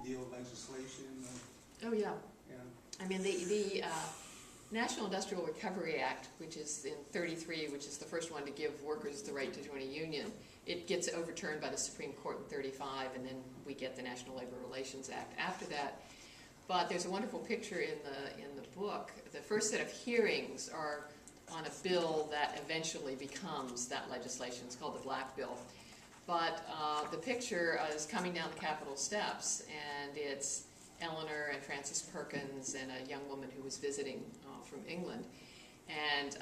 Deal legislation? Oh yeah. Yeah. I mean, the National Industrial Recovery Act, which is in 33, which is the first one to give workers the right to join a union, it gets overturned by the Supreme Court in 35, and then we get the National Labor Relations Act after that. But there's a wonderful picture in the book. The first set of hearings are on a bill that eventually becomes that legislation. It's called the Black Bill. But the picture is coming down the Capitol steps, and it's Eleanor and Frances Perkins and a young woman who was visiting from England. And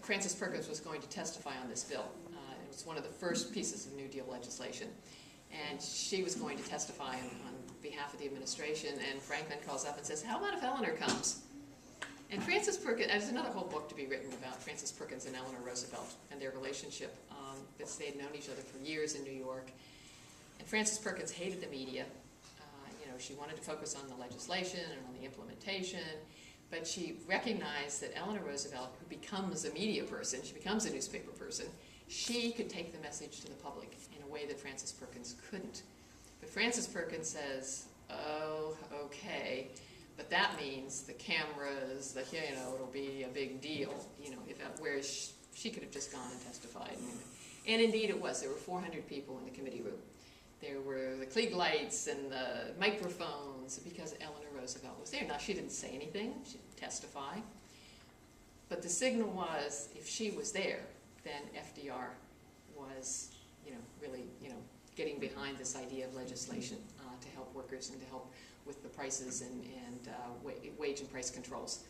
Frances Perkins was going to testify on this bill. It was one of the first pieces of New Deal legislation. And she was going to testify on behalf of the administration, and Franklin calls up and says, how about if Eleanor comes? And Frances Perkins, there's another whole book to be written about Frances Perkins and Eleanor Roosevelt and their relationship, because they had known each other for years in New York. And Frances Perkins hated the media. She wanted to focus on the legislation and on the implementation, but she recognized that Eleanor Roosevelt, who becomes a media person, she becomes a newspaper person, she could take the message to the public in a way that Frances Perkins couldn't. But Frances Perkins says, oh, okay, but that means the cameras, it'll be a big deal, whereas she could have just gone and testified. And indeed it was. There were 400 people in the committee room. There were the Klieg lights and the microphones because Eleanor Roosevelt was there. Now, she didn't say anything. She didn't testify. But the signal was, if she was there, then FDR was, really, getting behind this idea of legislation to help workers and to help with the prices and wage and price controls.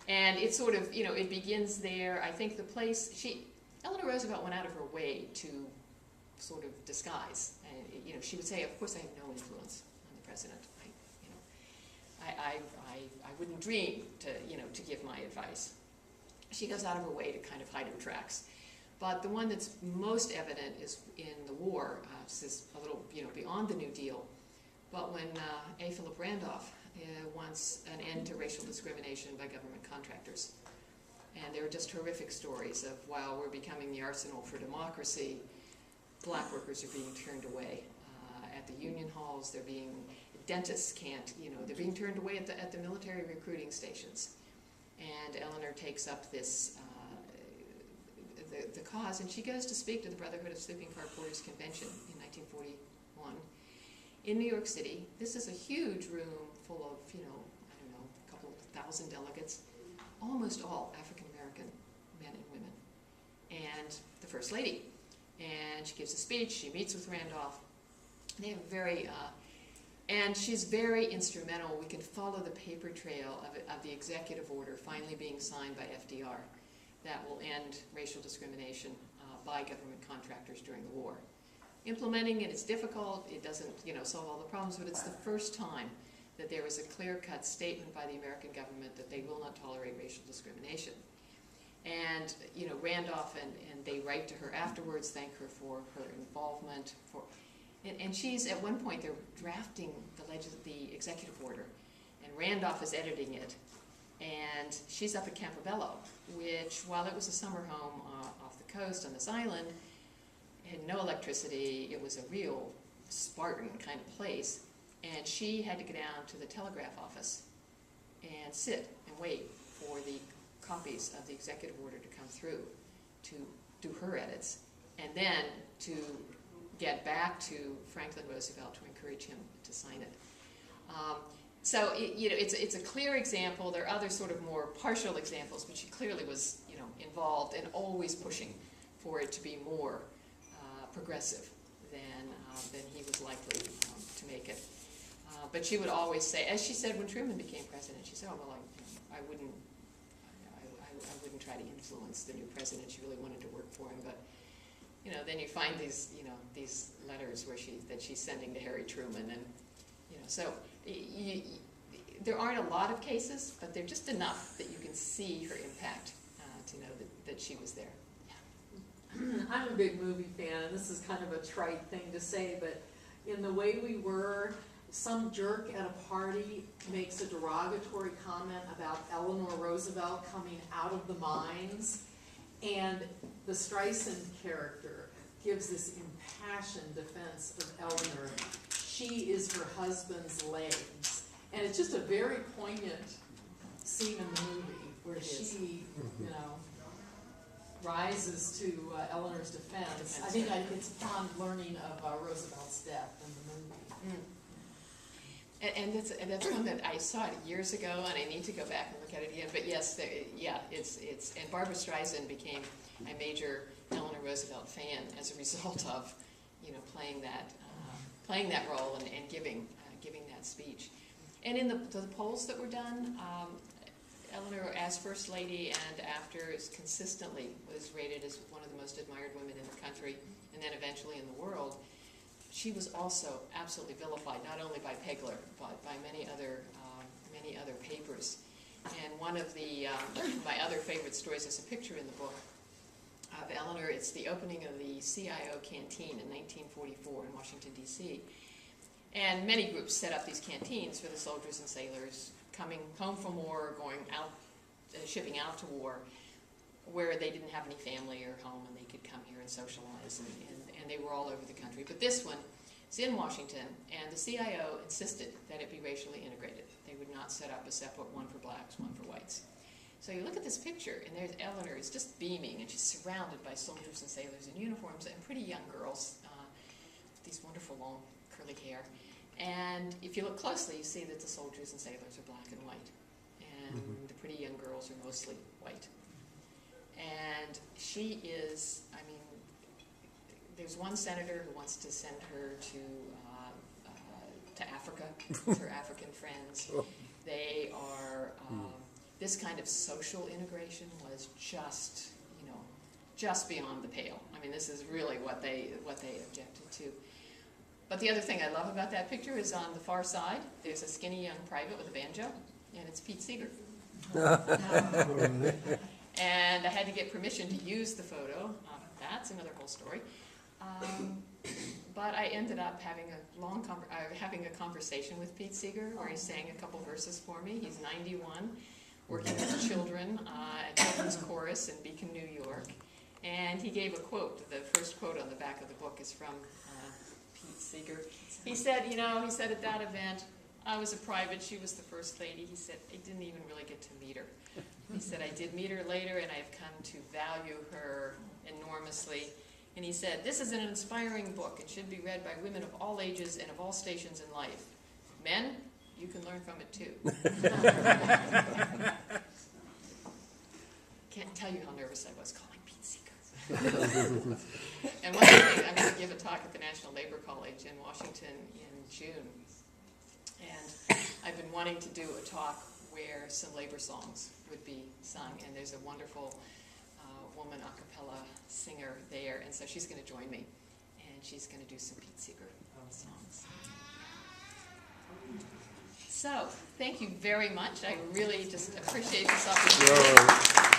And it sort of, it begins there. I think the place, Eleanor Roosevelt went out of her way to sort of disguise. And, she would say, of course I have no influence on the president. I wouldn't dream to give my advice. She goes out of her way to kind of hide her tracks. But the one that's most evident is in the war. This is a little, beyond the New Deal. But when A. Philip Randolph wants an end to racial discrimination by government contractors. And there are just horrific stories of, while we're becoming the arsenal for democracy, black workers are being turned away at the union halls. They're being, dentists can't, they're being turned away at the military recruiting stations. And Eleanor takes up this, the cause, and she goes to speak to the Brotherhood of Sleeping Car Porters Convention in 1941 in New York City. This is a huge room full of, a couple of thousand delegates, almost all African American men and women, and the First Lady. And she gives a speech, she meets with Randolph. They have and she's very instrumental. We can follow the paper trail of the executive order finally being signed by FDR that will end racial discrimination by government contractors during the war. Implementing it is difficult. It doesn't, solve all the problems, but it's the first time that there is a clear-cut statement by the American government that they will not tolerate racial discrimination. And, Randolph, and they write to her afterwards, thank her for her involvement. And she's, at one point, they're drafting the executive order, and Randolph is editing it. And she's up at Campobello, which, while it was a summer home off the coast on this island, had no electricity. It was a real Spartan kind of place. And she had to go down to the telegraph office and sit and wait for the copies of the executive order to come through to do her edits, and then to get back to Franklin Roosevelt to encourage him to sign it. So it's a clear example. There are other sort of more partial examples, but she clearly was involved and always pushing for it to be more progressive than he was likely to make it. But she would always say, as she said when Truman became president, she said, "Oh well, I wouldn't try to influence the new president. She really wanted to work for him, but." Then you find these letters where she's sending to Harry Truman, and so there aren't a lot of cases, but they're just enough that you can see her impact to know that she was there. Yeah. I'm a big movie fan, and this is kind of a trite thing to say, but in The Way We Were, some jerk at a party makes a derogatory comment about Eleanor Roosevelt coming out of the mines, and the Streisand character gives this impassioned defense of Eleanor. she is her husband's legs. And it's just a very poignant scene in the movie where she, you know, rises to Eleanor's defense. I think it's upon learning of Roosevelt's death in the movie. And that's one that I saw it years ago, and I need to go back and look at it again. But yes, it's and Barbara Streisand became a major Eleanor Roosevelt fan as a result of, you know, playing that role and giving that speech. And in the polls that were done, Eleanor, as First Lady and after, consistently was rated as one of the most admired women in the country, and then eventually in the world. She was also absolutely vilified, not only by Pegler, but by many other papers. And one of my other favorite stories is a picture in the book of Eleanor. It's the opening of the CIO canteen in 1944 in Washington, D.C. And many groups set up these canteens for the soldiers and sailors coming home from war, going out, shipping out to war, where they didn't have any family or home, and they could come here and socialize, and they were all over the country. But this one is in Washington, and the CIO insisted that it be racially integrated. They would not set up a separate one for blacks, one for whites. So you look at this picture, and there's Eleanor is just beaming, and she's surrounded by soldiers and sailors in uniforms and pretty young girls, with these wonderful long curly hair. And if you look closely, you see that the soldiers and sailors are black and white, and the pretty young girls are mostly white. And she is, I mean, there's one senator who wants to send her to Africa with her African friends. They are, this kind of social integration was just, you know, just beyond the pale. I mean, this is really what they objected to. But the other thing I love about that picture is on the far side, there's a skinny young private with a banjo, and it's Pete Seeger. And I had to get permission to use the photo. That's another whole story. But I ended up having a conversation with Pete Seeger, where he sang a couple verses for me. He's 91, working with children at children's chorus in Beacon, New York. And he gave a quote. The first quote on the back of the book is from Pete Seeger. He said, you know, he said at that event, I was a private, she was the First Lady. He said, I didn't even really get to meet her. He said, I did meet her later, and I've come to value her enormously. And he said, this is an inspiring book. It should be read by women of all ages and of all stations in life. Men, you can learn from it too. Can't tell you how nervous I was calling Pete Seeger. And one other thing, I'm going to give a talk at the National Labor College in Washington in June. And I've been wanting to do a talk where some labor songs would be sung. And there's a wonderful woman a cappella singer there. And so she's going to join me. And she's going to do some Pete Seeger songs. So, thank you very much. I really just appreciate this opportunity.